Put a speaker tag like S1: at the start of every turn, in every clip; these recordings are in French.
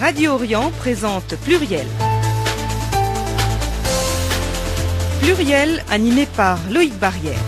S1: Radio Orient présente Pluriel. Pluriel animé par Loïc Barrière.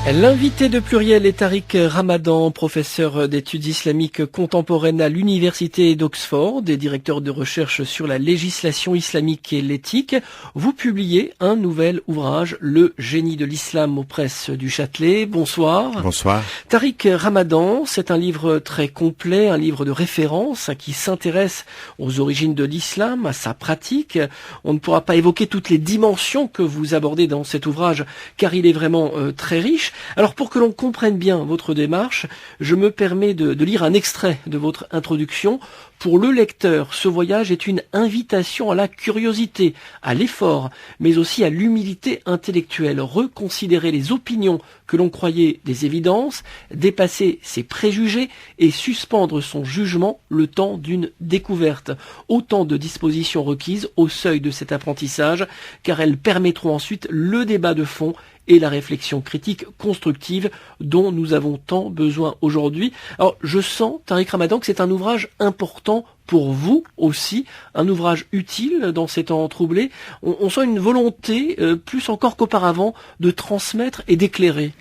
S2: L'invité de Pluriel est Tariq Ramadan, professeur d'études islamiques contemporaines à l'université d'Oxford et directeur de recherche sur la législation islamique et l'éthique. Vous publiez un nouvel ouvrage, Le génie de l'islam, aux presses du Châtelet. Bonsoir.
S3: Bonsoir.
S2: Tariq Ramadan, c'est un livre très complet, un livre de référence qui s'intéresse aux origines de l'islam, à sa pratique. On ne pourra pas évoquer toutes les dimensions que vous abordez dans cet ouvrage car il est vraiment très riche. Alors pour que l'on comprenne bien votre démarche, je me permets de lire un extrait de votre introduction. Pour le lecteur, ce voyage est une invitation à la curiosité, à l'effort, mais aussi à l'humilité intellectuelle. Reconsidérer les opinions que l'on croyait des évidences, dépasser ses préjugés et suspendre son jugement le temps d'une découverte. Autant de dispositions requises au seuil de cet apprentissage, car elles permettront ensuite le débat de fond et la réflexion critique constructive dont nous avons tant besoin aujourd'hui. Alors, je sens, Tariq Ramadan, que c'est un ouvrage important pour vous aussi, un ouvrage utile dans ces temps troublés. On sent une volonté, plus encore qu'auparavant, de transmettre et d'éclairer.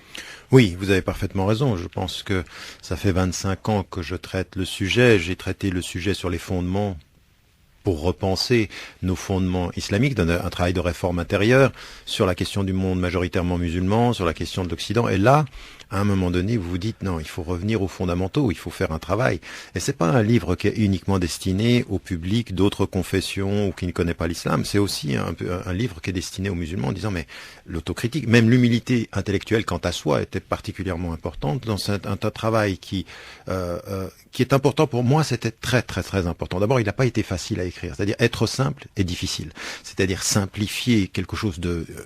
S3: Oui, vous avez parfaitement raison. Je pense que ça fait 25 ans que je traite le sujet. J'ai traité le sujet sur les fondements pour repenser nos fondements islamiques, dans un travail de réforme intérieure sur la question du monde majoritairement musulman, sur la question de l'Occident. Et là, à un moment donné, vous vous dites non, il faut revenir aux fondamentaux, il faut faire un travail. Et c'est pas un livre qui est uniquement destiné au public d'autres confessions ou qui ne connaît pas l'islam. C'est aussi un livre qui est destiné aux musulmans en disant mais l'autocritique, même l'humilité intellectuelle quant à soi était particulièrement importante dans un travail qui est important pour moi. C'était très très très important. D'abord, il n'a pas été facile à écrire, c'est-à-dire être simple et difficile. C'est-à-dire simplifier quelque chose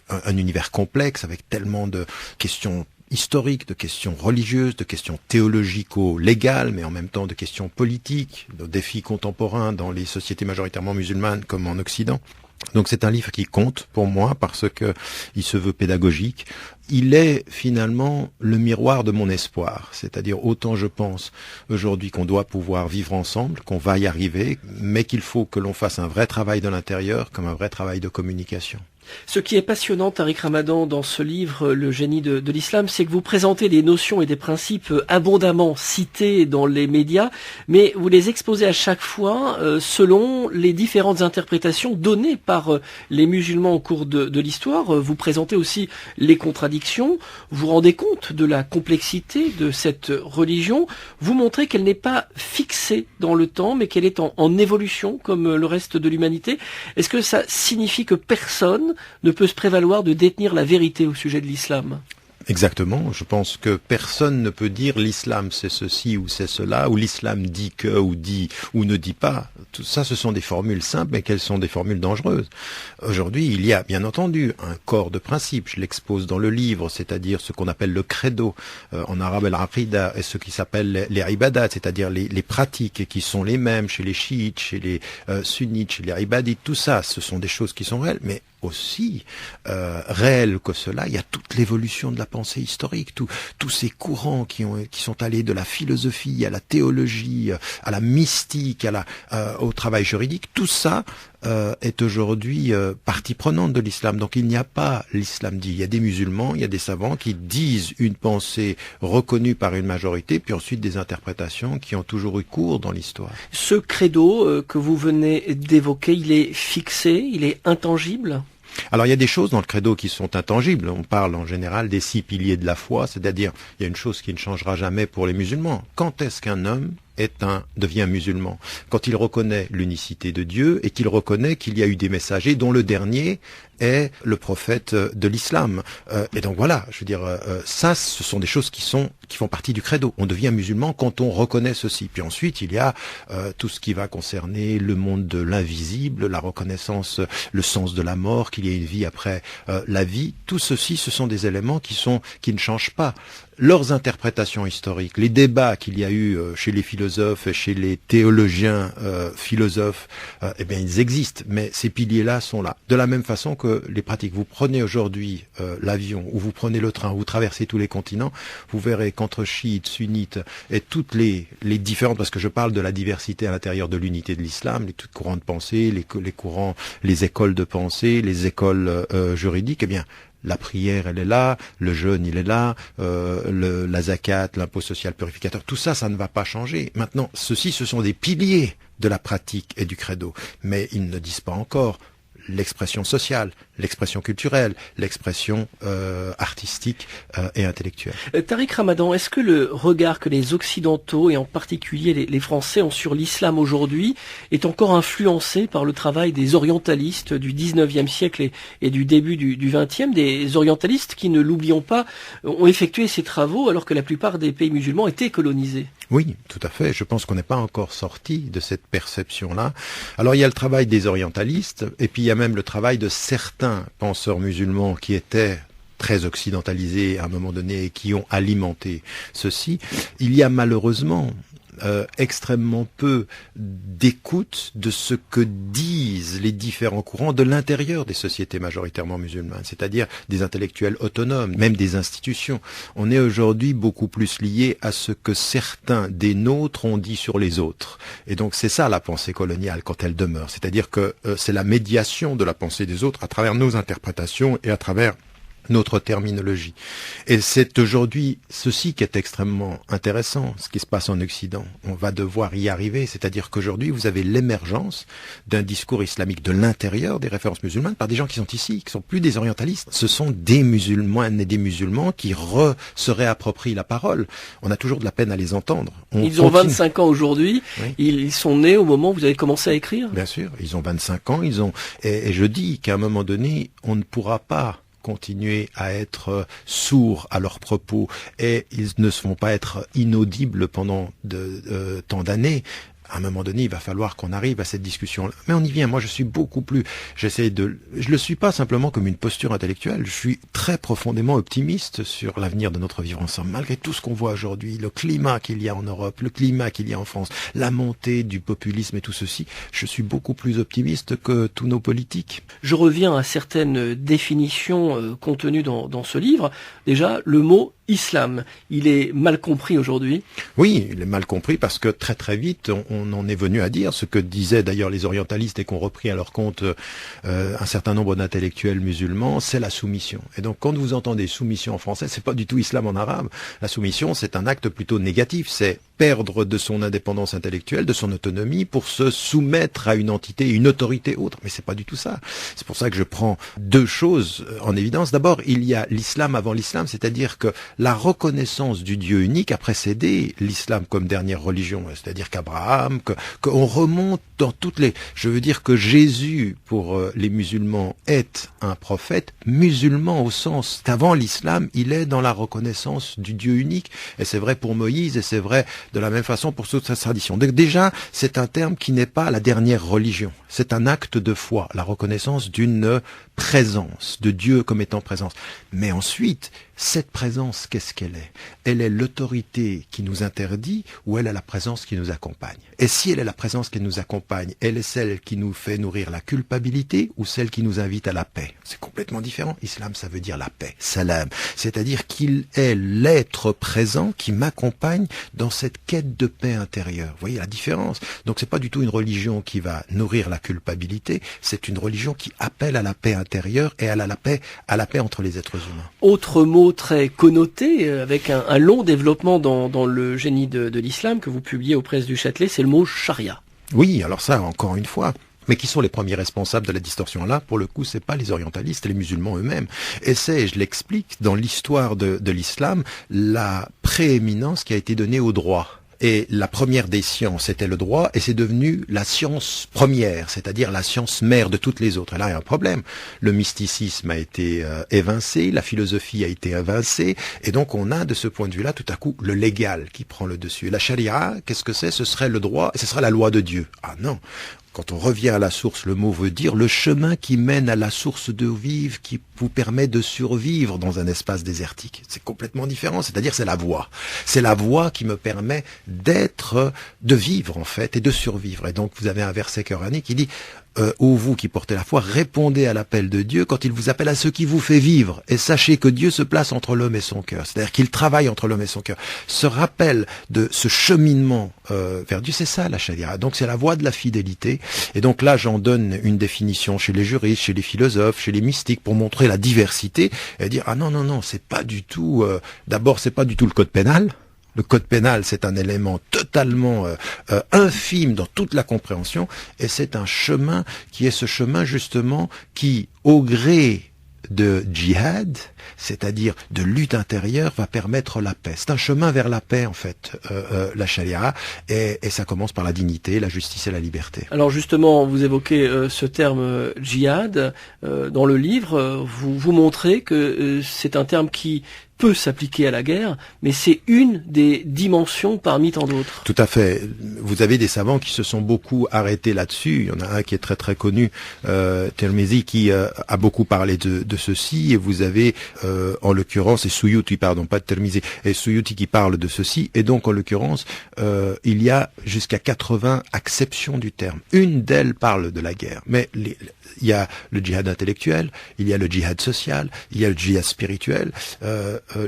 S3: un univers complexe avec tellement de questions historiques, de questions religieuses, de questions théologico-légales, mais en même temps de questions politiques, de défis contemporains dans les sociétés majoritairement musulmanes comme en Occident. Donc c'est un livre qui compte pour moi parce que il se veut pédagogique. Il est finalement le miroir de mon espoir, c'est-à-dire autant je pense aujourd'hui qu'on doit pouvoir vivre ensemble, qu'on va y arriver, mais qu'il faut que l'on fasse un vrai travail de l'intérieur comme un vrai travail de communication.
S2: Ce qui est passionnant, Tariq Ramadan, dans ce livre, Le génie de l'islam, c'est que vous présentez des notions et des principes abondamment cités dans les médias, mais vous les exposez à chaque fois selon les différentes interprétations données par les musulmans au cours de l'histoire. Vous présentez aussi les contradictions, vous rendez compte de la complexité de cette religion, vous montrez qu'elle n'est pas fixée dans le temps, mais qu'elle est en évolution comme le reste de l'humanité. Est-ce que ça signifie que personne ne peut se prévaloir de détenir la vérité au sujet de l'islam?
S3: Exactement. Je pense que personne ne peut dire l'islam c'est ceci ou c'est cela, ou l'islam dit que, ou dit, ou ne dit pas. Tout ça, ce sont des formules simples, mais qu'elles sont des formules dangereuses. Aujourd'hui, il y a bien entendu un corps de principes. Je l'expose dans le livre, c'est-à-dire ce qu'on appelle le credo, en arabe al-aqida, et ce qui s'appelle les ibadat, c'est-à-dire les pratiques qui sont les mêmes chez les chiites, chez les sunnites, chez les ibadites. Tout ça, ce sont des choses qui sont réelles, mais aussi réel que cela, il y a toute l'évolution de la pensée historique, tous ces courants qui sont allés de la philosophie à la théologie, à la mystique, au travail juridique. Tout ça est aujourd'hui partie prenante de l'islam. Donc il n'y a pas l'islam dit. Il y a des musulmans, il y a des savants qui disent une pensée reconnue par une majorité, puis ensuite des interprétations qui ont toujours eu cours dans l'histoire.
S2: Ce credo que vous venez d'évoquer, il est fixé, il est intangible ?
S3: Alors il y a des choses dans le credo qui sont intangibles. On parle en général des 6 piliers de la foi, c'est-à-dire il y a une chose qui ne changera jamais pour les musulmans. Quand est-ce qu'un homme devient musulman? Quand il reconnaît l'unicité de Dieu et qu'il reconnaît qu'il y a eu des messagers dont le dernier est le prophète de l'islam. Et donc voilà, je veux dire, ça, ce sont des choses qui font partie du credo. On devient musulman quand on reconnaît ceci. Puis ensuite, il y a tout ce qui va concerner le monde de l'invisible, la reconnaissance, le sens de la mort, qu'il y a une vie après la vie. Tout ceci, ce sont des éléments qui ne changent pas. leurs interprétations historiques, les débats qu'il y a eu chez les philosophes et chez les théologiens philosophes, eh bien ils existent, mais ces piliers-là sont là. De la même façon que les pratiques. Vous prenez aujourd'hui l'avion, ou vous prenez le train, ou vous traversez tous les continents, vous verrez qu'entre chiites, sunnites, et toutes les différentes, parce que je parle de la diversité à l'intérieur de l'unité de l'islam, les courants de pensée, les courants, les écoles de pensée, les écoles juridiques, eh bien, la prière, elle est là, le jeûne, il est là, la zakat, l'impôt social purificateur, tout ça, ça ne va pas changer. Maintenant, ce sont des piliers de la pratique et du credo, mais ils ne disent pas encore l'expression sociale, l'expression culturelle, l'expression artistique et intellectuelle.
S2: Tariq Ramadan, est-ce que le regard que les Occidentaux, et en particulier les Français, ont sur l'islam aujourd'hui est encore influencé par le travail des orientalistes du 19e siècle et du début du 20e, des orientalistes qui, ne l'oublions pas, ont effectué ces travaux alors que la plupart des pays musulmans étaient colonisés?
S3: Oui, tout à fait. Je pense qu'on n'est pas encore sorti de cette perception-là. Alors il y a le travail des orientalistes, et puis il y a même le travail de certains penseurs musulmans qui étaient très occidentalisés à un moment donné et qui ont alimenté ceci. Il y a malheureusement extrêmement peu d'écoute de ce que disent les différents courants de l'intérieur des sociétés majoritairement musulmanes, c'est-à-dire des intellectuels autonomes, même des institutions. On est aujourd'hui beaucoup plus lié à ce que certains des nôtres ont dit sur les autres. Et donc c'est ça la pensée coloniale quand elle demeure, c'est-à-dire que c'est la médiation de la pensée des autres à travers nos interprétations et à travers notre terminologie. Et c'est aujourd'hui ceci qui est extrêmement intéressant, ce qui se passe en Occident. On va devoir y arriver, c'est-à-dire qu'aujourd'hui, vous avez l'émergence d'un discours islamique de l'intérieur des références musulmanes par des gens qui sont ici, qui sont plus des orientalistes. Ce sont des musulmanes et des musulmans qui se réapproprient la parole. On a toujours de la peine à les entendre.
S2: Ils ont 25 ans aujourd'hui. Oui. Ils sont nés au moment où vous avez commencé à écrire.
S3: Bien sûr, ils ont 25 ans. Et je dis qu'à un moment donné, on ne pourra pas continuer à être sourds à leurs propos, et ils ne se font pas être inaudibles pendant tant d'années. À un moment donné, il va falloir qu'on arrive à cette discussion. Mais on y vient. Moi, je suis beaucoup plus... Je le suis pas simplement comme une posture intellectuelle. Je suis très profondément optimiste sur l'avenir de notre vivre ensemble. Malgré tout ce qu'on voit aujourd'hui, le climat qu'il y a en Europe, le climat qu'il y a en France, la montée du populisme et tout ceci, je suis beaucoup plus optimiste que tous nos politiques.
S2: Je reviens à certaines définitions contenues dans ce livre. Déjà, le mot islam, il est mal compris aujourd'hui.
S3: Oui, il est mal compris parce que très très vite, on en est venu à dire ce que disaient d'ailleurs les orientalistes et qu'ont repris à leur compte un certain nombre d'intellectuels musulmans, c'est la soumission. Et donc quand vous entendez soumission en français, c'est pas du tout islam en arabe. La soumission, c'est un acte plutôt négatif, c'est perdre de son indépendance intellectuelle, de son autonomie pour se soumettre à une entité, une autorité autre. Mais c'est pas du tout ça. C'est pour ça que je prends deux choses en évidence. D'abord, il y a l'islam avant l'islam, c'est-à-dire que la reconnaissance du Dieu unique a précédé l'islam comme dernière religion. C'est-à-dire qu'Abraham, qu'on remonte dans toutes les... Je veux dire que Jésus, pour les musulmans, est un prophète musulman au sens qu'avant l'islam, il est dans la reconnaissance du Dieu unique. Et c'est vrai pour Moïse, et c'est vrai de la même façon pour toute sa tradition. Donc déjà, c'est un terme qui n'est pas la dernière religion. C'est un acte de foi, la reconnaissance d'une présence, de Dieu comme étant présence. Mais ensuite, cette présence, qu'est-ce qu'elle est? Elle est l'autorité qui nous interdit ou elle est la présence qui nous accompagne? Et si elle est la présence qui nous accompagne, elle est celle qui nous fait nourrir la culpabilité ou celle qui nous invite à la paix? C'est complètement différent. Islam, ça veut dire la paix, salam. C'est-à-dire qu'il est l'être présent qui m'accompagne dans cette quête de paix intérieure. Vous voyez la différence? Donc c'est pas du tout une religion qui va nourrir la culpabilité, c'est une religion qui appelle à la paix intérieure et à la paix entre les êtres humains.
S2: Autre mot très connoté, avec un long développement dans le génie de l'islam que vous publiez aux presses du Châtelet, c'est le mot charia.
S3: Oui, alors ça, encore une fois... Mais qui sont les premiers responsables de la distorsion? Là, pour le coup, c'est pas les orientalistes, les musulmans eux-mêmes. Et je l'explique, dans l'histoire de l'islam, la prééminence qui a été donnée au droit. Et la première des sciences était le droit, et c'est devenu la science première, c'est-à-dire la science mère de toutes les autres. Et là, il y a un problème. Le mysticisme a été évincé, la philosophie a été évincée, et donc on a de ce point de vue-là, tout à coup, le légal qui prend le dessus. Et la charia, qu'est-ce que c'est? Ce serait le droit, et ce sera la loi de Dieu. Ah non! Quand on revient à la source, le mot veut dire le chemin qui mène à la source d'eau vive qui vous permet de survivre dans un espace désertique. C'est complètement différent, c'est-à-dire c'est la voix. C'est la voix qui me permet de vivre en fait et de survivre. Et donc vous avez un verset coranique qui dit ô vous qui portez la foi, répondez à l'appel de Dieu quand il vous appelle à ce qui vous fait vivre. Et sachez que Dieu se place entre l'homme et son cœur. C'est-à-dire qu'il travaille entre l'homme et son cœur. Ce rappel de ce cheminement vers Dieu, c'est ça la charia. Donc c'est la voie de la fidélité. Et donc là, j'en donne une définition chez les juristes, chez les philosophes, chez les mystiques, pour montrer la diversité et dire, ah non, c'est pas du tout... D'abord, c'est pas du tout le code pénal. Le code pénal, c'est un élément totalement infime dans toute la compréhension, et c'est un chemin qui est ce chemin justement qui, au gré de djihad, c'est-à-dire de lutte intérieure, va permettre la paix. C'est un chemin vers la paix en fait, la charia, et ça commence par la dignité, la justice et la liberté.
S2: Alors justement, vous évoquez ce terme djihad dans le livre. Vous montrez que c'est un terme qui peut s'appliquer à la guerre, mais c'est une des dimensions parmi tant d'autres.
S3: Tout à fait. Vous avez des savants qui se sont beaucoup arrêtés là-dessus. Il y en a un qui est très très connu, Tirmizi, qui a beaucoup parlé de ceci, et vous avez en l'occurrence, et Suyuti, pardon, pas Tirmizi, et Suyuti qui parle de ceci, et donc en l'occurrence, il y a jusqu'à 80 acceptions du terme. Une d'elles parle de la guerre, mais il y a le djihad intellectuel, il y a le djihad social, il y a le djihad spirituel.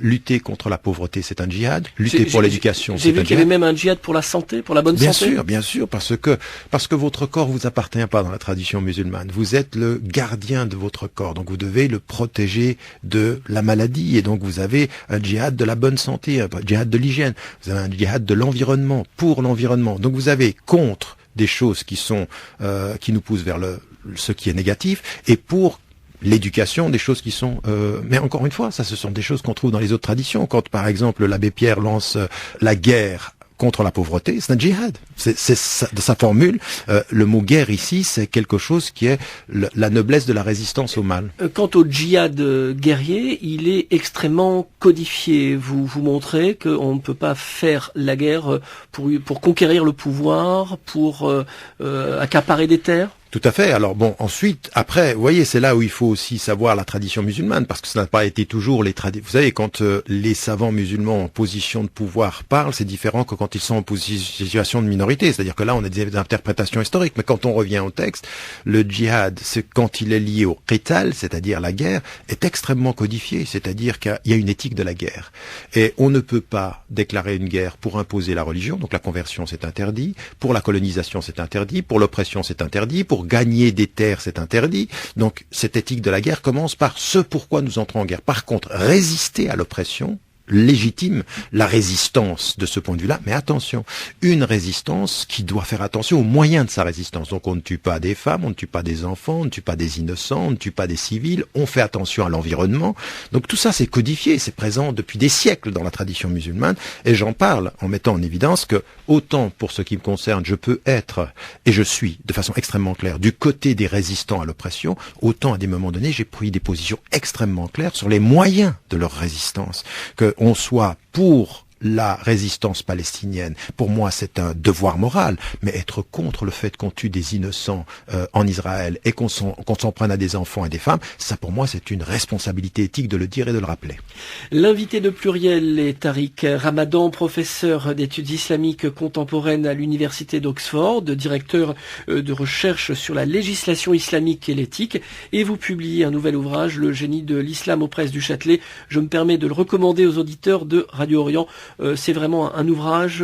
S3: Lutter contre la pauvreté, c'est un djihad. Lutter pour l'éducation, c'est un djihad.
S2: J'ai vu qu'il y avait même un djihad pour la santé, pour la bonne santé.
S3: Bien sûr, parce que votre corps vous appartient pas dans la tradition musulmane. Vous êtes le gardien de votre corps, donc vous devez le protéger de la maladie, et donc vous avez un djihad de la bonne santé, un djihad de l'hygiène. Vous avez un djihad de l'environnement, pour l'environnement. Donc vous avez contre des choses qui sont qui nous poussent vers ce qui est négatif, et pour l'éducation, des choses qui sont... mais encore une fois, ça, ce sont des choses qu'on trouve dans les autres traditions. Quand, par exemple, l'abbé Pierre lance la guerre contre la pauvreté, c'est un djihad. C'est de sa formule. Le mot guerre ici, c'est quelque chose qui est la noblesse de la résistance au mal.
S2: Quant au djihad guerrier, il est extrêmement codifié. Vous montrez qu'on ne peut pas faire la guerre pour conquérir le pouvoir, pour accaparer des terres.
S3: Tout à fait. Alors bon, ensuite, après, vous voyez, c'est là où il faut aussi savoir la tradition musulmane, parce que ça n'a pas été toujours les traditions. Vous savez, quand les savants musulmans en position de pouvoir parlent, c'est différent que quand ils sont en situation de minorité. C'est-à-dire que là, on a des interprétations historiques. Mais quand on revient au texte, le djihad, c'est quand il est lié au qital, c'est-à-dire la guerre, est extrêmement codifié. C'est-à-dire qu'il y a une éthique de la guerre. Et on ne peut pas déclarer une guerre pour imposer la religion. Donc la conversion, c'est interdit. Pour la colonisation, c'est interdit. Pour l'oppression, c'est interdit. Pour gagner des terres, c'est interdit. Donc, cette éthique de la guerre commence par ce pourquoi nous entrons en guerre. Par contre, résister à l'oppression légitime la résistance de ce point de vue-là, mais attention, une résistance qui doit faire attention aux moyens de sa résistance. Donc on ne tue pas des femmes, on ne tue pas des enfants, on ne tue pas des innocents, on ne tue pas des civils, on fait attention à l'environnement. Donc tout ça c'est codifié, c'est présent depuis des siècles dans la tradition musulmane, et j'en parle en mettant en évidence que autant pour ce qui me concerne, je peux être, et je suis de façon extrêmement claire, du côté des résistants à l'oppression, autant à des moments donnés j'ai pris des positions extrêmement claires sur les moyens de leur résistance, que on soit pour la résistance palestinienne, pour moi c'est un devoir moral, mais être contre le fait qu'on tue des innocents en Israël et qu'on s'en prenne à des enfants et des femmes, ça pour moi c'est une responsabilité éthique de le dire et de le rappeler.
S2: L'invité de Pluriel est Tariq Ramadan, professeur d'études islamiques contemporaines à l'université d'Oxford, directeur de recherche sur la législation islamique et l'éthique, et vous publiez un nouvel ouvrage, Le génie de l'islam aux presses du Châtelet. Je me permets de le recommander aux auditeurs de Radio Orient. C'est vraiment un ouvrage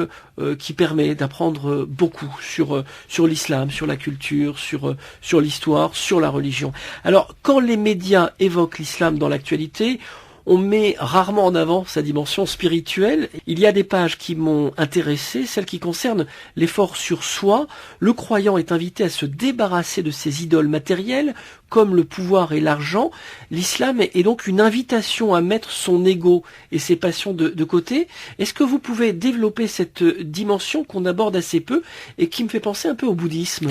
S2: qui permet d'apprendre beaucoup sur l'islam, sur la culture, sur l'histoire, sur la religion. Alors, quand les médias évoquent l'islam dans l'actualité, on met rarement en avant sa dimension spirituelle. Il y a des pages qui m'ont intéressé, celles qui concernent l'effort sur soi. Le croyant est invité à se débarrasser de ses idoles matérielles, comme le pouvoir et l'argent. L'islam est donc une invitation à mettre son ego et ses passions de côté. Est-ce que vous pouvez développer cette dimension qu'on aborde assez peu et qui me fait penser un peu au bouddhisme ?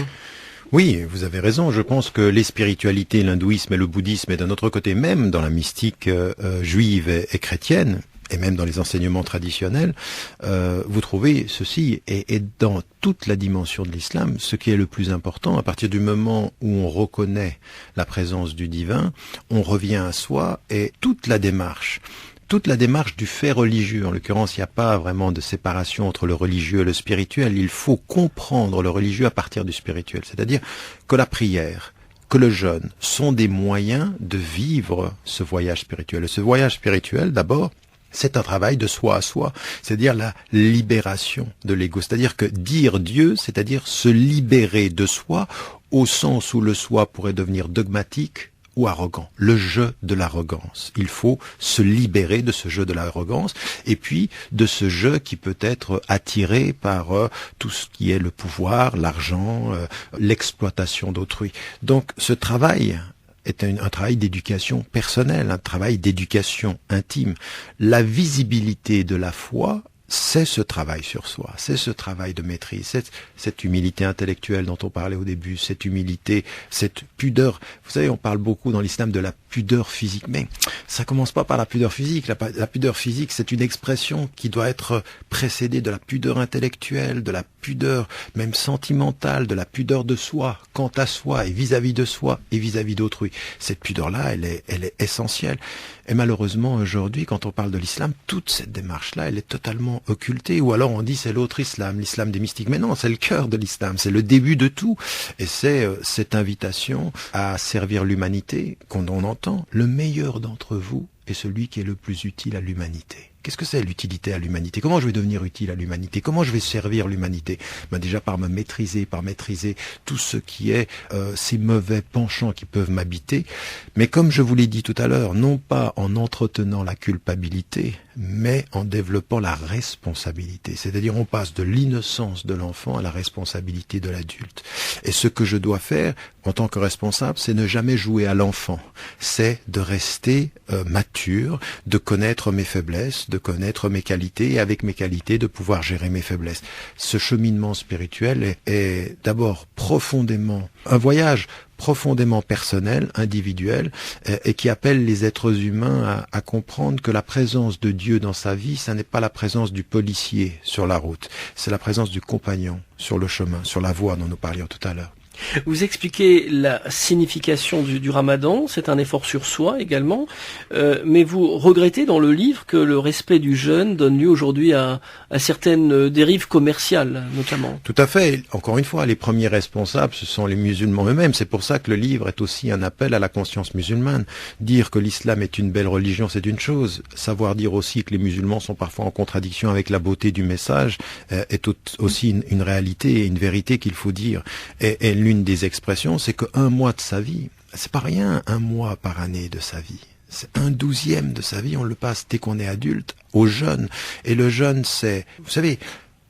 S3: Oui, vous avez raison. Je pense que les spiritualités, l'hindouisme et le bouddhisme, et d'un autre côté même dans la mystique juive et chrétienne, et même dans les enseignements traditionnels, vous trouvez ceci, et dans toute la dimension de l'islam, ce qui est le plus important, à partir du moment où on reconnaît la présence du divin, on revient à soi, et toute la démarche du fait religieux, en l'occurrence, il n'y a pas vraiment de séparation entre le religieux et le spirituel, il faut comprendre le religieux à partir du spirituel, c'est-à-dire que la prière, que le jeûne sont des moyens de vivre ce voyage spirituel. Et ce voyage spirituel, d'abord, c'est un travail de soi à soi, c'est-à-dire la libération de l'ego. C'est-à-dire que dire Dieu, c'est-à-dire se libérer de soi, au sens où le soi pourrait devenir dogmatique ou arrogant. Le jeu de l'arrogance. Il faut se libérer de ce jeu de l'arrogance, et puis de ce jeu qui peut être attiré par tout ce qui est le pouvoir, l'argent, l'exploitation d'autrui. Donc ce travail est un travail d'éducation personnelle, un travail d'éducation intime. La visibilité de la foi, c'est ce travail sur soi, c'est ce travail de maîtrise, cette humilité intellectuelle dont on parlait au début, cette humilité, cette pudeur. Vous savez, on parle beaucoup dans l'islam de la pudeur physique, mais ça commence pas par la pudeur physique. La pudeur physique, c'est une expression qui doit être précédée de la pudeur intellectuelle, de la pudeur même sentimentale, de la pudeur de soi, quant à soi et vis-à-vis de soi et vis-à-vis d'autrui. Cette pudeur-là, elle est essentielle. Et malheureusement, aujourd'hui, quand on parle de l'islam, toute cette démarche-là, elle est totalement occultée. Ou alors on dit c'est l'autre islam, l'islam des mystiques. Mais non, c'est le cœur de l'islam, c'est le début de tout. Et c'est cette invitation à servir l'humanité qu'on entend. Le meilleur d'entre vous est celui qui est le plus utile à l'humanité. Qu'est-ce que c'est l'utilité à l'humanité? Comment je vais devenir utile à l'humanité? Comment je vais servir l'humanité? Déjà par maîtriser tout ce qui est ces mauvais penchants qui peuvent m'habiter. Mais comme je vous l'ai dit tout à l'heure, non pas en entretenant la culpabilité, mais en développant la responsabilité. C'est-à-dire on passe de l'innocence de l'enfant à la responsabilité de l'adulte. Et ce que je dois faire en tant que responsable, c'est ne jamais jouer à l'enfant. C'est de rester mature, de connaître mes faiblesses, de connaître mes qualités, et avec mes qualités, de pouvoir gérer mes faiblesses. Ce cheminement spirituel est d'abord profondément un voyage profondément personnel, individuel, et qui appelle les êtres humains à comprendre que la présence de Dieu dans sa vie, ça n'est pas la présence du policier sur la route, c'est la présence du compagnon sur le chemin, sur la voie dont nous parlions tout à l'heure.
S2: Vous expliquez la signification du ramadan, c'est un effort sur soi également, mais vous regrettez dans le livre que le respect du jeûne donne lieu aujourd'hui à certaines dérives commerciales notamment.
S3: Tout à fait. Encore une fois, les premiers responsables, ce sont les musulmans eux-mêmes. C'est pour ça que le livre est aussi un appel à la conscience musulmane. Dire que l'islam est une belle religion, c'est une chose. Savoir dire aussi que les musulmans sont parfois en contradiction avec la beauté du message est aussi une réalité et une vérité qu'il faut dire. Et l'une des expressions, c'est qu'un mois de sa vie, c'est pas rien, un mois par année de sa vie. C'est 1/12 de sa vie, on le passe dès qu'on est adulte au jeûne. Et le jeûne, c'est, vous savez,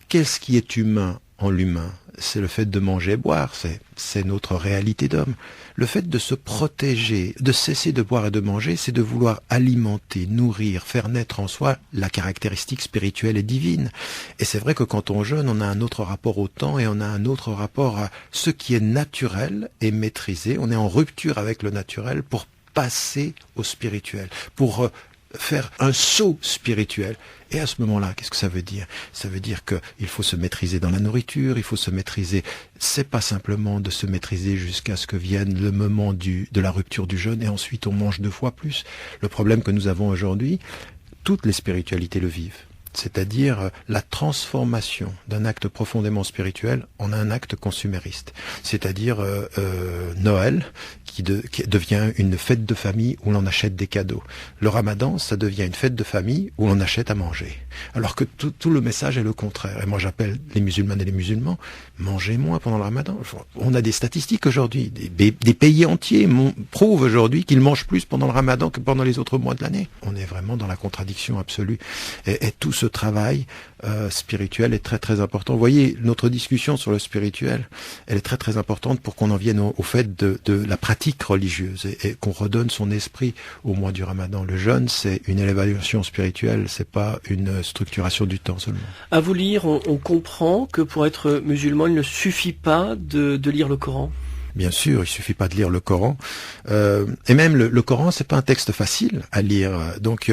S3: qu'est-ce qui est humain en l'humain? C'est le fait de manger et boire, c'est notre réalité d'homme. Le fait de se protéger, de cesser de boire et de manger, c'est de vouloir alimenter, nourrir, faire naître en soi la caractéristique spirituelle et divine. Et c'est vrai que quand on jeûne, on a un autre rapport au temps et on a un autre rapport à ce qui est naturel et maîtrisé. On est en rupture avec le naturel pour passer au spirituel, pour faire un saut spirituel. Et à ce moment-là, qu'est-ce que ça veut dire? Ça veut dire qu'il faut se maîtriser dans la nourriture, il faut se maîtriser. C'est pas simplement de se maîtriser jusqu'à ce que vienne le moment de la rupture du jeûne et ensuite on mange 2 fois plus. Le problème que nous avons aujourd'hui, toutes les spiritualités le vivent. C'est-à-dire la transformation d'un acte profondément spirituel en un acte consumériste. C'est-à-dire Noël, qui devient une fête de famille où l'on achète des cadeaux. Le Ramadan, ça devient une fête de famille où l'on achète à manger. Alors que tout le message est le contraire. Et moi j'appelle les musulmanes et les musulmans, mangez moins pendant le Ramadan. On a des statistiques aujourd'hui, des pays entiers prouvent aujourd'hui qu'ils mangent plus pendant le Ramadan que pendant les autres mois de l'année. On est vraiment dans la contradiction absolue. Et tout ce travail spirituel est très très important. Vous voyez, notre discussion sur le spirituel, elle est très très importante pour qu'on en vienne au fait de la pratique religieuse et qu'on redonne son esprit au mois du Ramadan. Le jeûne, c'est une élévation spirituelle, c'est pas une structuration du temps seulement.
S2: À vous lire, on comprend que pour être musulman, il ne suffit pas de lire le Coran.
S3: Bien sûr, il suffit pas de lire le Coran. Et même le Coran, c'est pas un texte facile à lire. Donc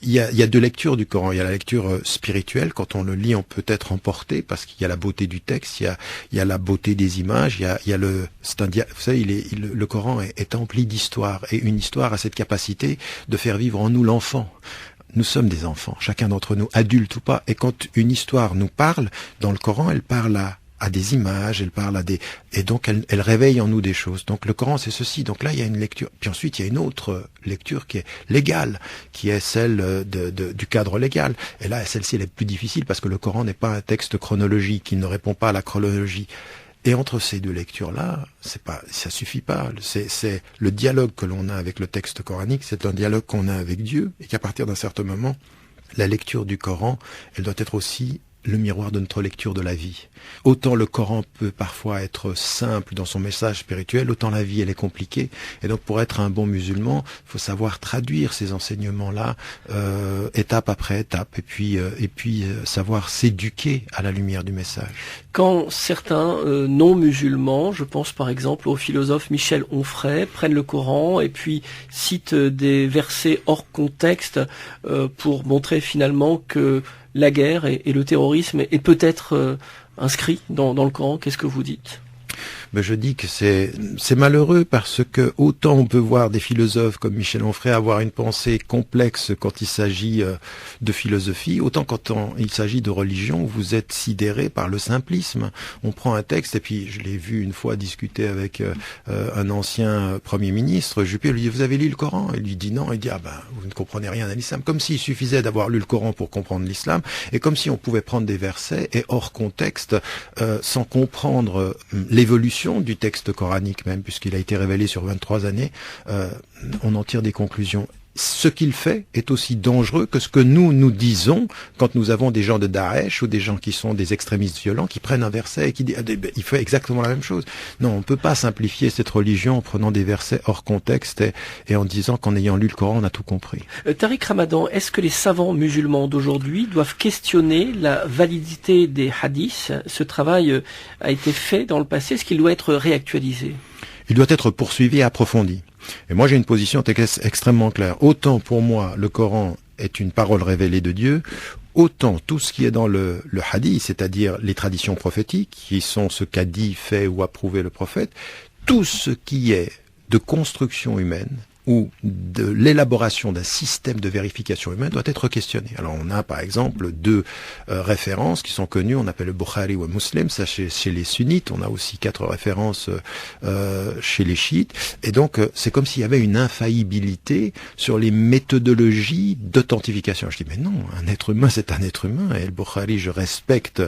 S3: il y a deux lectures du Coran. Il y a la lecture spirituelle. Quand on le lit, on peut être emporté parce qu'il y a la beauté du texte, il y a la beauté des images, il y a le. Vous savez, le Coran est empli d'histoire, et une histoire a cette capacité de faire vivre en nous l'enfant. Nous sommes des enfants, chacun d'entre nous, adultes ou pas. Et quand une histoire nous parle, dans le Coran, elle parle à des images, elle parle et donc elle réveille en nous des choses. Donc le Coran, c'est ceci. Donc là, il y a une lecture. Puis ensuite, il y a une autre lecture qui est légale, qui est celle du cadre légal. Et là, celle-ci, elle est plus difficile parce que le Coran n'est pas un texte chronologique, il ne répond pas à la chronologie. Et entre ces deux lectures-là, ça suffit pas. C'est le dialogue que l'on a avec le texte coranique, c'est un dialogue qu'on a avec Dieu, et qu'à partir d'un certain moment, la lecture du Coran, elle doit être aussi le miroir de notre lecture de la vie. Autant le Coran peut parfois être simple dans son message spirituel, autant la vie elle est compliquée. Et donc pour être un bon musulman, il faut savoir traduire ces enseignements-là étape après étape, et puis savoir s'éduquer à la lumière du message.
S2: Quand certains non-musulmans, je pense par exemple au philosophe Michel Onfray, prennent le Coran et puis citent des versets hors contexte pour montrer finalement que la guerre et le terrorisme est peut-être inscrit dans le Coran, qu'est-ce que vous dites ?
S3: Ben je dis que c'est malheureux parce que autant on peut voir des philosophes comme Michel Onfray avoir une pensée complexe quand il s'agit de philosophie, autant quand il s'agit de religion, vous êtes sidéré par le simplisme. On prend un texte, et puis je l'ai vu une fois discuter avec un ancien Premier ministre, Juppé lui dit « Vous avez lu le Coran ?» Il lui dit non, il dit « Ah ben, vous ne comprenez rien à l'islam », comme s'il suffisait d'avoir lu le Coran pour comprendre l'islam, et comme si on pouvait prendre des versets et hors contexte, sans comprendre l'évolution du texte coranique même, puisqu'il a été révélé sur 23 années, on en tire des conclusions. Ce qu'il fait est aussi dangereux que ce que nous disons quand nous avons des gens de Daesh ou des gens qui sont des extrémistes violents qui prennent un verset et qui disent il fait exactement la même chose. Non, on ne peut pas simplifier cette religion en prenant des versets hors contexte et en disant qu'en ayant lu le Coran, on a tout compris.
S2: Tariq Ramadan, est-ce que les savants musulmans d'aujourd'hui doivent questionner la validité des hadiths ? Ce travail a été fait dans le passé, est-ce qu'il doit être réactualisé ?
S3: Il doit être poursuivi et approfondi. Et moi, j'ai une position extrêmement claire. Autant pour moi, le Coran est une parole révélée de Dieu, autant tout ce qui est dans le hadith, c'est-à-dire les traditions prophétiques, qui sont ce qu'a dit, fait ou approuvé le prophète, tout ce qui est de construction humaine ou de l'élaboration d'un système de vérification humaine doit être questionné. Alors on a par exemple deux références qui sont connues, on appelle le Bukhari ou Muslim, ça chez les sunnites, on a aussi 4 références chez les chiites, et donc c'est comme s'il y avait une infaillibilité sur les méthodologies d'authentification. Je dis mais non, un être humain c'est un être humain, et le Bukhari, je respecte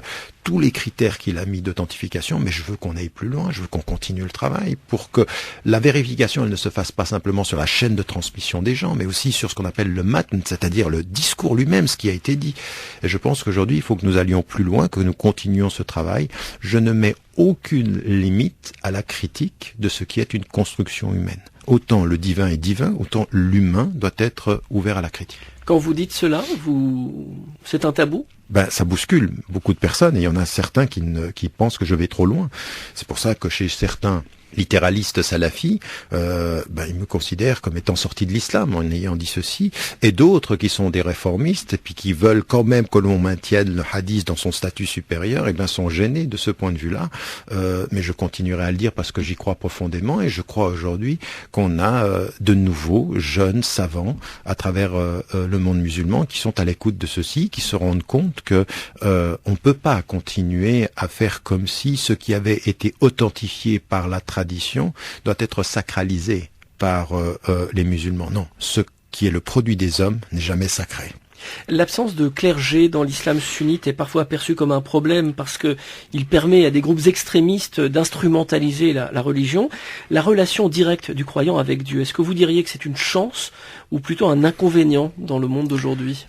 S3: tous les critères qu'il a mis d'authentification, mais je veux qu'on aille plus loin, je veux qu'on continue le travail pour que la vérification elle ne se fasse pas simplement sur la chaîne de transmission des gens, mais aussi sur ce qu'on appelle le matn, c'est-à-dire le discours lui-même, ce qui a été dit. Et je pense qu'aujourd'hui, il faut que nous allions plus loin, que nous continuions ce travail. Je ne mets aucune limite à la critique de ce qui est une construction humaine. Autant le divin est divin, autant l'humain doit être ouvert à la critique.
S2: Quand vous dites cela, c'est un tabou ?
S3: Ben, ça bouscule beaucoup de personnes, et il y en a certains qui pensent que je vais trop loin. C'est pour ça que chez certains littéralistes salafis, ils me considèrent comme étant sorti de l'islam en ayant dit ceci, et d'autres qui sont des réformistes et puis qui veulent quand même que l'on maintienne le hadith dans son statut supérieur, et bien sont gênés de ce point de vue-là. Mais je continuerai à le dire parce que j'y crois profondément, et je crois aujourd'hui qu'on a de nouveaux jeunes savants à travers le monde musulman qui sont à l'écoute de ceci, qui se rendent compte que on peut pas continuer à faire comme si ce qui avait été authentifié par la tradition doit être sacralisé par les musulmans. Non, ce qui est le produit des hommes n'est jamais sacré.
S2: L'absence de clergé dans l'islam sunnite est parfois perçue comme un problème parce que il permet à des groupes extrémistes d'instrumentaliser la religion. La relation directe du croyant avec Dieu, est-ce que vous diriez que c'est une chance ou plutôt un inconvénient dans le monde d'aujourd'hui ?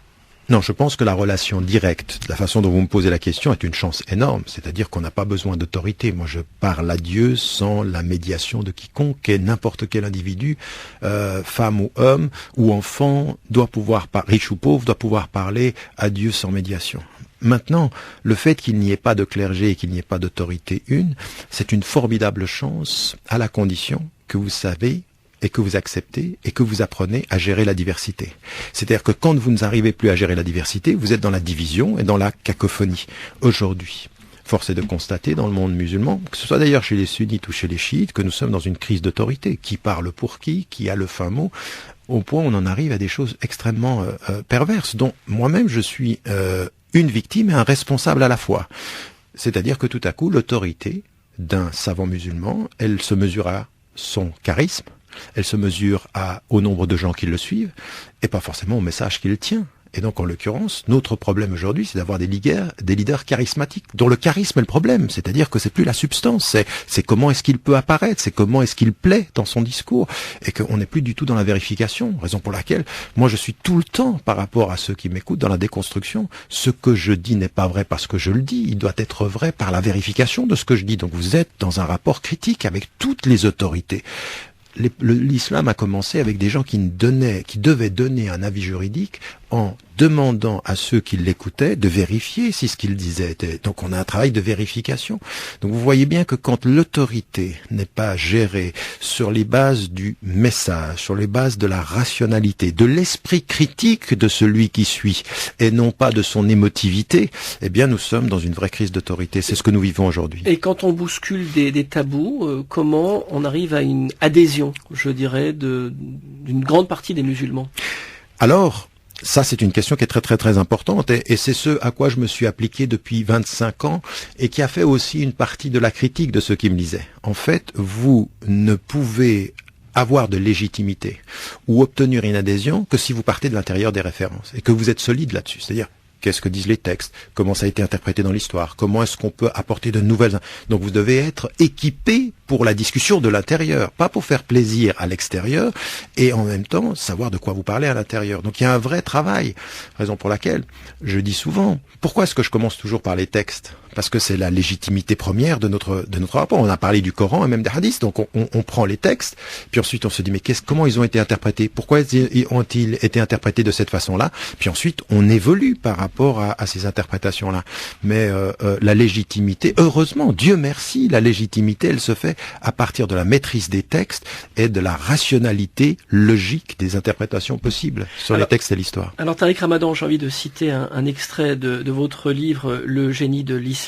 S3: Non, je pense que la relation directe, la façon dont vous me posez la question, est une chance énorme. C'est-à-dire qu'on n'a pas besoin d'autorité. Moi, je parle à Dieu sans la médiation de quiconque, et n'importe quel individu, femme ou homme ou enfant, doit pouvoir, riche ou pauvre, doit pouvoir parler à Dieu sans médiation. Maintenant, le fait qu'il n'y ait pas de clergé et qu'il n'y ait pas d'autorité une, c'est une formidable chance à la condition que vous savez et que vous acceptez et que vous apprenez à gérer la diversité. C'est-à-dire que quand vous n'arrivez plus à gérer la diversité, vous êtes dans la division et dans la cacophonie. Aujourd'hui, force est de constater dans le monde musulman, que ce soit d'ailleurs chez les sunnites ou chez les chiites, que nous sommes dans une crise d'autorité. Qui parle pour qui a le fin mot, au point où on en arrive à des choses extrêmement perverses, dont moi-même je suis une victime et un responsable à la fois. C'est-à-dire que tout à coup, l'autorité d'un savant musulman, elle se mesure à son charisme, elle se mesure au nombre de gens qui le suivent, et pas forcément au message qu'il tient. Et donc, en l'occurrence, notre problème aujourd'hui, c'est d'avoir des leaders charismatiques, dont le charisme est le problème. C'est-à-dire que c'est plus la substance, c'est comment est-ce qu'il peut apparaître, c'est comment est-ce qu'il plaît dans son discours, et qu'on n'est plus du tout dans la vérification. Raison pour laquelle, moi, je suis tout le temps, par rapport à ceux qui m'écoutent, dans la déconstruction. Ce que je dis n'est pas vrai parce que je le dis, il doit être vrai par la vérification de ce que je dis. Donc, vous êtes dans un rapport critique avec toutes les autorités. L'islam a commencé avec des gens qui devaient donner un avis juridique en demandant à ceux qui l'écoutaient de vérifier si ce qu'ils disaient était. Donc on a un travail de vérification. Donc vous voyez bien que quand l'autorité n'est pas gérée sur les bases du message, sur les bases de la rationalité, de l'esprit critique de celui qui suit, et non pas de son émotivité, eh bien nous sommes dans une vraie crise d'autorité. C'est ce que nous vivons aujourd'hui.
S2: Et quand on bouscule des tabous, comment on arrive à une adhésion, je dirais, d'une grande partie des musulmans?
S3: Alors, ça, c'est une question qui est très très très importante et c'est ce à quoi je me suis appliqué depuis 25 ans et qui a fait aussi une partie de la critique de ceux qui me lisaient. En fait, vous ne pouvez avoir de légitimité ou obtenir une adhésion que si vous partez de l'intérieur des références et que vous êtes solide là-dessus. C'est-à-dire, qu'est-ce que disent les textes? Comment ça a été interprété dans l'histoire? Comment est-ce qu'on peut apporter de nouvelles... Donc vous devez être équipé pour la discussion de l'intérieur, pas pour faire plaisir à l'extérieur, et en même temps savoir de quoi vous parlez à l'intérieur. Donc il y a un vrai travail, raison pour laquelle je dis souvent, pourquoi est-ce que je commence toujours par les textes? Parce que c'est la légitimité première de notre rapport. On a parlé du Coran et même des hadiths, donc on prend les textes, puis ensuite on se dit mais comment ils ont été interprétés? Pourquoi ont-ils été interprétés de cette façon-là? Puis ensuite on évolue par rapport à ces interprétations-là. Mais la légitimité, heureusement, Dieu merci, la légitimité, elle se fait à partir de la maîtrise des textes et de la rationalité logique des interprétations possibles sur les textes et l'histoire.
S2: Alors Tariq Ramadan, j'ai envie de citer un extrait de votre livre Le génie de l'islam.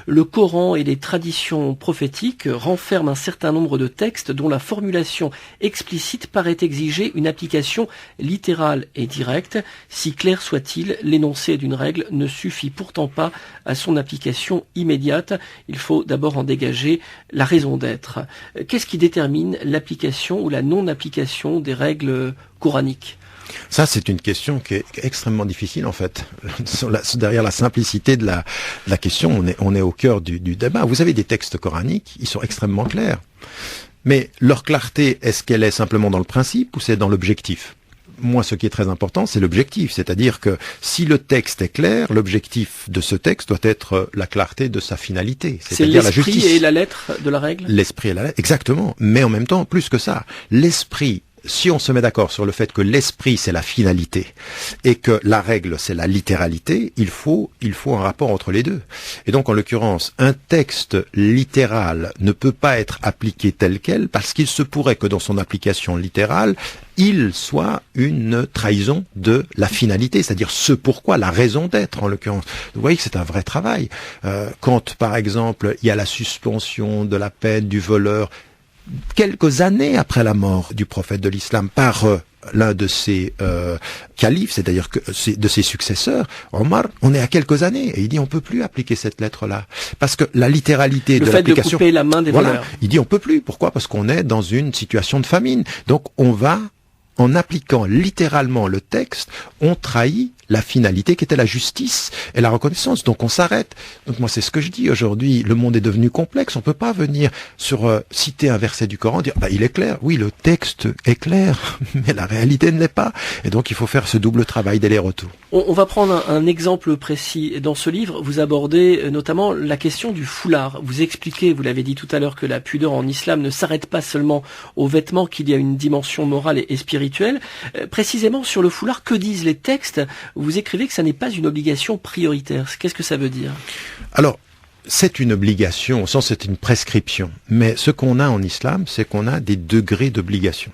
S2: Le Coran et les traditions prophétiques renferment un certain nombre de textes dont la formulation explicite paraît exiger une application littérale et directe. Si clair soit-il, l'énoncé d'une règle ne suffit pourtant pas à son application immédiate. Il faut d'abord en dégager la raison d'être. Qu'est-ce qui détermine l'application ou la non-application des règles coraniques?
S3: Ça, c'est une question qui est extrêmement difficile, en fait. Derrière la simplicité de la question, on est au cœur du débat. Vous avez des textes coraniques, ils sont extrêmement clairs. Mais leur clarté, est-ce qu'elle est simplement dans le principe ou c'est dans l'objectif? Moi, ce qui est très important, c'est l'objectif. C'est-à-dire que si le texte est clair, l'objectif de ce texte doit être la clarté de sa finalité. C'est-à-dire la justice.
S2: L'esprit et la lettre de la règle?
S3: L'esprit et la lettre, exactement. Mais en même temps, plus que ça, l'esprit, si on se met d'accord sur le fait que l'esprit c'est la finalité et que la règle c'est la littéralité, il faut un rapport entre les deux. Et donc en l'occurrence, un texte littéral ne peut pas être appliqué tel quel parce qu'il se pourrait que dans son application littérale, il soit une trahison de la finalité, c'est-à-dire ce pourquoi, la raison d'être en l'occurrence. Vous voyez que c'est un vrai travail. Quand par exemple il y a la suspension de la peine du voleur, quelques années après la mort du prophète de l'islam par l'un de ses califes, c'est-à-dire de ses successeurs, Omar, on est à quelques années, et il dit on peut plus appliquer cette lettre-là, parce que la littéralité de l'application...
S2: Le fait de couper la main des voleurs.
S3: Il dit on peut plus, pourquoi? Parce qu'on est dans une situation de famine, donc on va, en appliquant littéralement le texte, on trahit la finalité qui était la justice et la reconnaissance. Donc on s'arrête. Donc moi c'est ce que je dis aujourd'hui, le monde est devenu complexe, on peut pas venir citer un verset du Coran, dire il est clair, oui le texte est clair, mais la réalité ne l'est pas. Et donc il faut faire ce double travail d'aller-retour.
S2: On va prendre un exemple précis. Dans ce livre, vous abordez notamment la question du foulard. Vous expliquez, vous l'avez dit tout à l'heure, que la pudeur en islam ne s'arrête pas seulement aux vêtements, qu'il y a une dimension morale et spirituelle. Précisément sur le foulard, que disent les textes vous écrivez que ça n'est pas une obligation prioritaire. Qu'est-ce que ça veut dire?
S3: Alors, c'est une obligation, au sens c'est une prescription. Mais ce qu'on a en islam, c'est qu'on a des degrés d'obligation.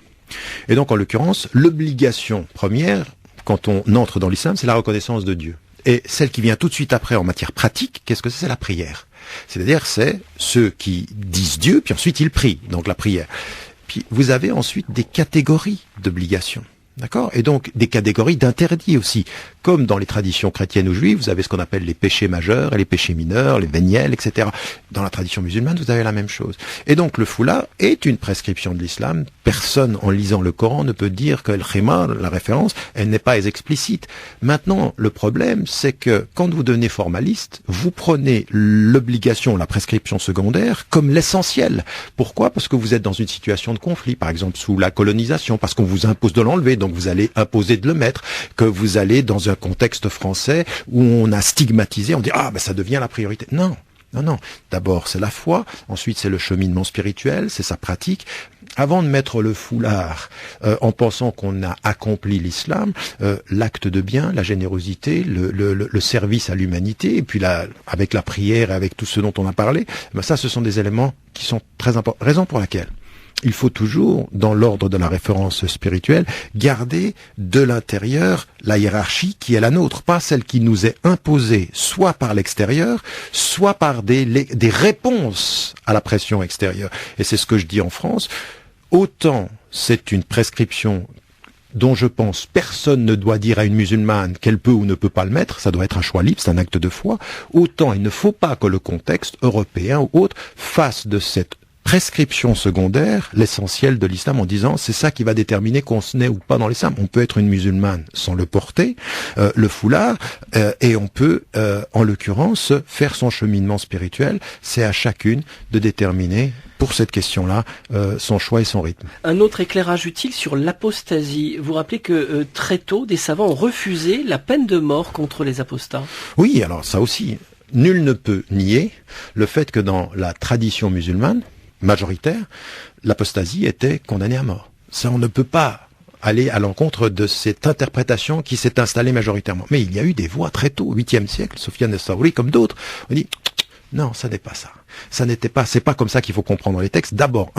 S3: Et donc, en l'occurrence, l'obligation première, quand on entre dans l'islam, c'est la reconnaissance de Dieu. Et celle qui vient tout de suite après en matière pratique, qu'est-ce que c'est? C'est la prière. C'est-à-dire, c'est ceux qui disent Dieu, puis ensuite ils prient, donc la prière. Puis vous avez ensuite des catégories d'obligations. D'accord? Et donc, des catégories d'interdits aussi. Comme dans les traditions chrétiennes ou juives, vous avez ce qu'on appelle les péchés majeurs et les péchés mineurs, les véniels, etc. Dans la tradition musulmane, vous avez la même chose. Et donc, le foulard est une prescription de l'islam. Personne, en lisant le Coran, ne peut dire que le khimar, la référence, elle n'est pas explicite. Maintenant, le problème, c'est que quand vous devenez formaliste, vous prenez l'obligation, la prescription secondaire, comme l'essentiel. Pourquoi? Parce que vous êtes dans une situation de conflit, par exemple, sous la colonisation, parce qu'on vous impose de l'enlever, donc vous allez imposer de le mettre, que vous allez dans un contexte français où on a stigmatisé, on dit « Ah, ben ça devient la priorité ». Non, non, non. D'abord, c'est la foi, ensuite c'est le cheminement spirituel, c'est sa pratique. Avant de mettre le foulard en pensant qu'on a accompli l'islam, l'acte de bien, la générosité, le service à l'humanité, et puis avec la prière et avec tout ce dont on a parlé, ben ça, ce sont des éléments qui sont très importants. Raison pour laquelle il faut toujours, dans l'ordre de la référence spirituelle, garder de l'intérieur la hiérarchie qui est la nôtre, pas celle qui nous est imposée, soit par l'extérieur, soit par des réponses à la pression extérieure. Et c'est ce que je dis en France. Autant c'est une prescription dont je pense personne ne doit dire à une musulmane qu'elle peut ou ne peut pas le mettre, ça doit être un choix libre, c'est un acte de foi, autant il ne faut pas que le contexte européen ou autre fasse de cette prescription secondaire l'essentiel de l'islam en disant c'est ça qui va déterminer qu'on se naît ou pas dans l'islam. On peut être une musulmane sans le porter, le foulard, et on peut en l'occurrence faire son cheminement spirituel. C'est à chacune de déterminer pour cette question-là son choix et son rythme.
S2: Un autre éclairage utile sur l'apostasie. Vous rappelez que très tôt des savants ont refusé la peine de mort contre les apostats.
S3: Oui, alors ça aussi, nul ne peut nier le fait que dans la tradition musulmane majoritaire, l'apostasie était condamnée à mort. Ça, on ne peut pas aller à l'encontre de cette interprétation qui s'est installée majoritairement. Mais il y a eu des voix très tôt, au 8e siècle, Sofiane es-Saouri, comme d'autres. On dit, non, ça n'est pas ça. Ça n'était pas, c'est pas comme ça qu'il faut comprendre les textes. D'abord,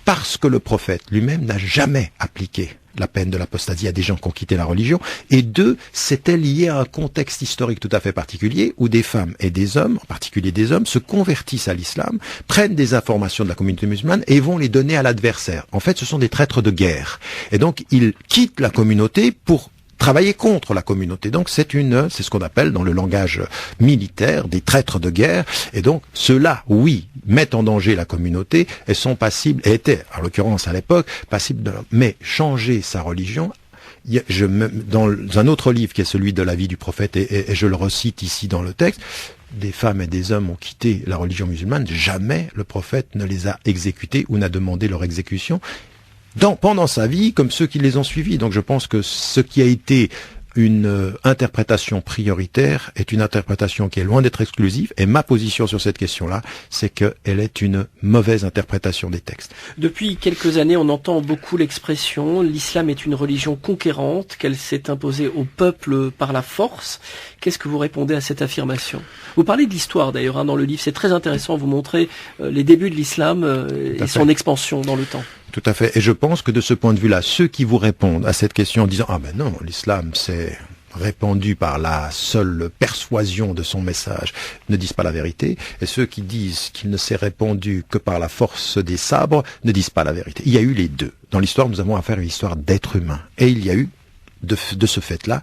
S3: parce que le prophète lui-même n'a jamais appliqué la peine de l'apostasie à des gens qui ont quitté la religion, et deux, c'était lié à un contexte historique tout à fait particulier où des femmes et des hommes, en particulier des hommes, se convertissent à l'islam, prennent des informations de la communauté musulmane et vont les donner à l'adversaire. En fait, ce sont des traîtres de guerre. Et donc, ils quittent la communauté pour travailler contre la communauté. Donc c'est ce qu'on appelle dans le langage militaire des traîtres de guerre. Et donc ceux-là, oui, mettent en danger la communauté et sont passibles, et étaient, en l'occurrence à l'époque, passibles de... Mais changer sa religion, dans un autre livre qui est celui de la vie du prophète, et je le recite ici dans le texte, des femmes et des hommes ont quitté la religion musulmane, jamais le prophète ne les a exécutés ou n'a demandé leur exécution. Pendant sa vie, comme ceux qui les ont suivis. Donc je pense que ce qui a été une interprétation prioritaire est une interprétation qui est loin d'être exclusive, et ma position sur cette question-là, c'est qu'elle est une mauvaise interprétation des textes.
S2: Depuis quelques années, on entend beaucoup l'expression « l'islam est une religion conquérante, qu'elle s'est imposée au peuple par la force ». Qu'est-ce que vous répondez à cette affirmation? Vous parlez de l'histoire d'ailleurs dans le livre, c'est très intéressant, vous montrez les débuts de l'islam et son expansion dans le temps.
S3: Tout à fait. Et je pense que de ce point de vue-là, ceux qui vous répondent à cette question en disant « Ah ben non, l'islam c'est répandu par la seule persuasion de son message » ne disent pas la vérité. Et ceux qui disent qu'il ne s'est répandu que par la force des sabres ne disent pas la vérité. Il y a eu les deux. Dans l'histoire, nous avons affaire à une histoire d'être humain. Et il y a eu de ce fait-là,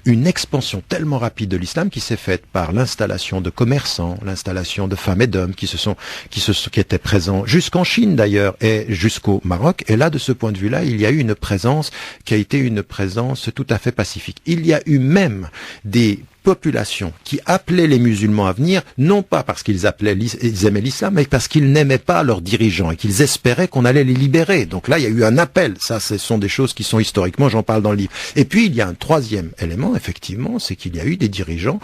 S3: une expansion tellement rapide de l'islam qui s'est faite par l'installation de commerçants, l'installation de femmes et d'hommes qui étaient présents jusqu'en Chine d'ailleurs et jusqu'au Maroc. Et là, de ce point de vue-là, il y a eu une présence qui a été une présence tout à fait pacifique. Il y a eu même des population qui appelait les musulmans à venir, non pas parce qu'ils aimaient l'islam, mais parce qu'ils n'aimaient pas leurs dirigeants et qu'ils espéraient qu'on allait les libérer. Donc là, il y a eu un appel. Ça, ce sont des choses qui sont historiquement, j'en parle dans le livre. Et puis, il y a un troisième élément, effectivement, c'est qu'il y a eu des dirigeants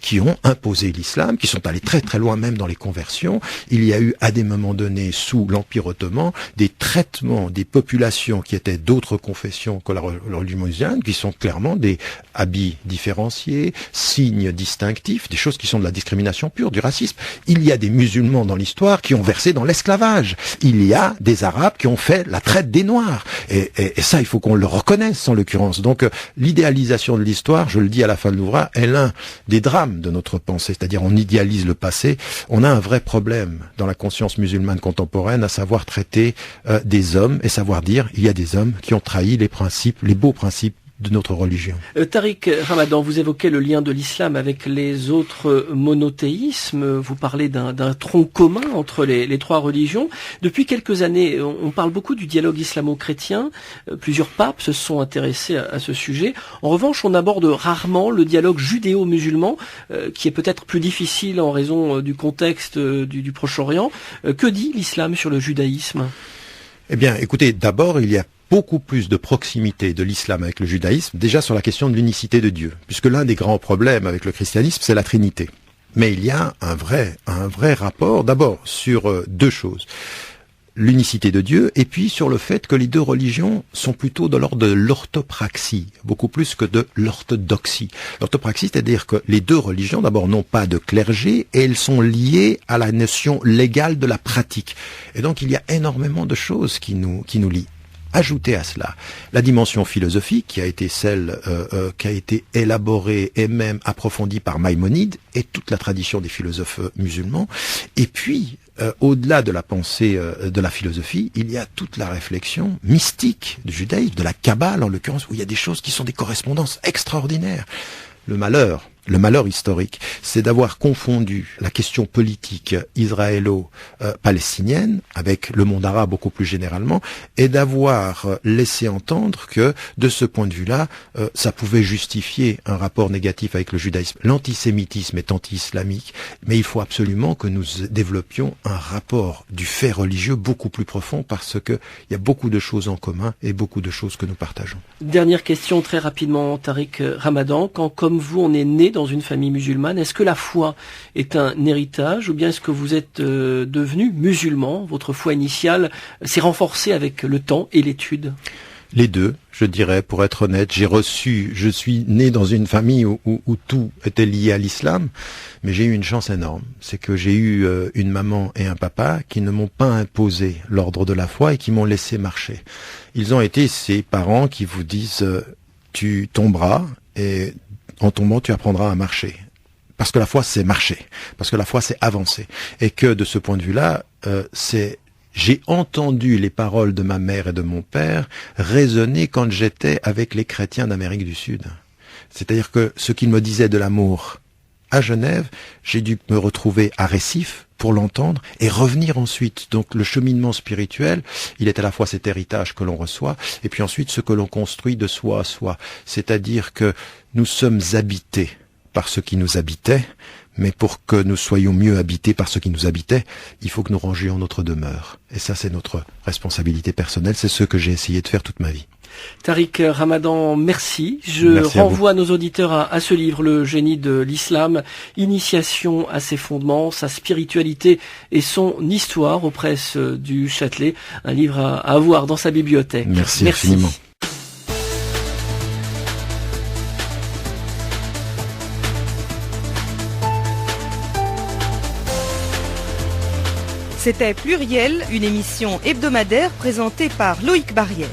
S3: qui ont imposé l'islam, qui sont allés très très loin même dans les conversions. Il y a eu, à des moments donnés, sous l'Empire ottoman, des traitements des populations qui étaient d'autres confessions que la religion musulmane, qui sont clairement des habits différenciés, signes distinctifs, des choses qui sont de la discrimination pure, du racisme. Il y a des musulmans dans l'histoire qui ont versé dans l'esclavage. Il y a des Arabes qui ont fait la traite des Noirs. Et ça, il faut qu'on le reconnaisse, en l'occurrence. Donc, l'idéalisation de l'histoire, je le dis à la fin de l'ouvrage, est l'un des drames de notre pensée. C'est-à-dire, on idéalise le passé. On a un vrai problème dans la conscience musulmane contemporaine, à savoir traiter des hommes et savoir dire, il y a des hommes qui ont trahi les principes, les beaux principes de notre religion.
S2: Tariq Ramadan, vous évoquez le lien de l'islam avec les autres monothéismes. Vous parlez d'un tronc commun entre les trois religions. Depuis quelques années, on parle beaucoup du dialogue islamo-chrétien. Plusieurs papes se sont intéressés à ce sujet. En revanche, on aborde rarement le dialogue judéo-musulman, qui est peut-être plus difficile en raison du contexte du Proche-Orient. Que dit l'islam sur le judaïsme ?
S3: Eh bien, écoutez, d'abord, il y a beaucoup plus de proximité de l'islam avec le judaïsme, déjà sur la question de l'unicité de Dieu, puisque l'un des grands problèmes avec le christianisme, c'est la Trinité. Mais il y a un vrai rapport, d'abord, sur deux choses. L'unicité de Dieu, et puis sur le fait que les deux religions sont plutôt de l'ordre de l'orthopraxie, beaucoup plus que de l'orthodoxie. L'orthopraxie, c'est-à-dire que les deux religions, d'abord, n'ont pas de clergé, et elles sont liées à la notion légale de la pratique. Et donc, il y a énormément de choses qui nous lient. Ajoutez à cela la dimension philosophique qui a été celle qui a été élaborée et même approfondie par Maïmonide et toute la tradition des philosophes musulmans. Et puis, au-delà de la pensée de la philosophie, il y a toute la réflexion mystique du judaïsme, de la Kabbale en l'occurrence, où il y a des choses qui sont des correspondances extraordinaires. Le malheur historique, c'est d'avoir confondu la question politique israélo-palestinienne avec le monde arabe beaucoup plus généralement, et d'avoir laissé entendre que, de ce point de vue-là, ça pouvait justifier un rapport négatif avec le judaïsme. L'antisémitisme est anti-islamique, mais il faut absolument que nous développions un rapport du fait religieux beaucoup plus profond, parce que il y a beaucoup de choses en commun et beaucoup de choses que nous partageons.
S2: Dernière question très rapidement, Tariq Ramadan. Quand, comme vous, on est né dans une famille musulmane, est-ce que la foi est un héritage ou bien est-ce que vous êtes devenu musulman? Votre foi initiale s'est renforcée avec le temps et l'étude?
S3: Les deux, je dirais, pour être honnête. Je suis né dans une famille où tout était lié à l'islam, mais j'ai eu une chance énorme. C'est que j'ai eu une maman et un papa qui ne m'ont pas imposé l'ordre de la foi et qui m'ont laissé marcher. Ils ont été ces parents qui vous disent tu tomberas et en tombant tu apprendras à marcher. Parce que la foi c'est marcher, parce que la foi c'est avancer. Et que de ce point de vue-là, j'ai entendu les paroles de ma mère et de mon père résonner quand j'étais avec les chrétiens d'Amérique du Sud. C'est-à-dire que ce qu'ils me disaient de l'amour à Genève, j'ai dû me retrouver à Recife pour l'entendre et revenir ensuite. Donc le cheminement spirituel, il est à la fois cet héritage que l'on reçoit et puis ensuite ce que l'on construit de soi à soi. C'est-à-dire que nous sommes habités par ce qui nous habitait, mais pour que nous soyons mieux habités par ce qui nous habitait, il faut que nous rangions notre demeure. Et ça, c'est notre responsabilité personnelle. C'est ce que j'ai essayé de faire toute ma vie.
S2: Tariq Ramadan, merci.
S3: Merci
S2: renvoie nos auditeurs à ce livre, Le génie de l'islam, initiation à ses fondements, sa spiritualité et son histoire aux presses du Châtelet. Un livre à avoir dans sa bibliothèque.
S3: Merci infiniment.
S1: C'était Pluriel, une émission hebdomadaire présentée par Loïc Barrière.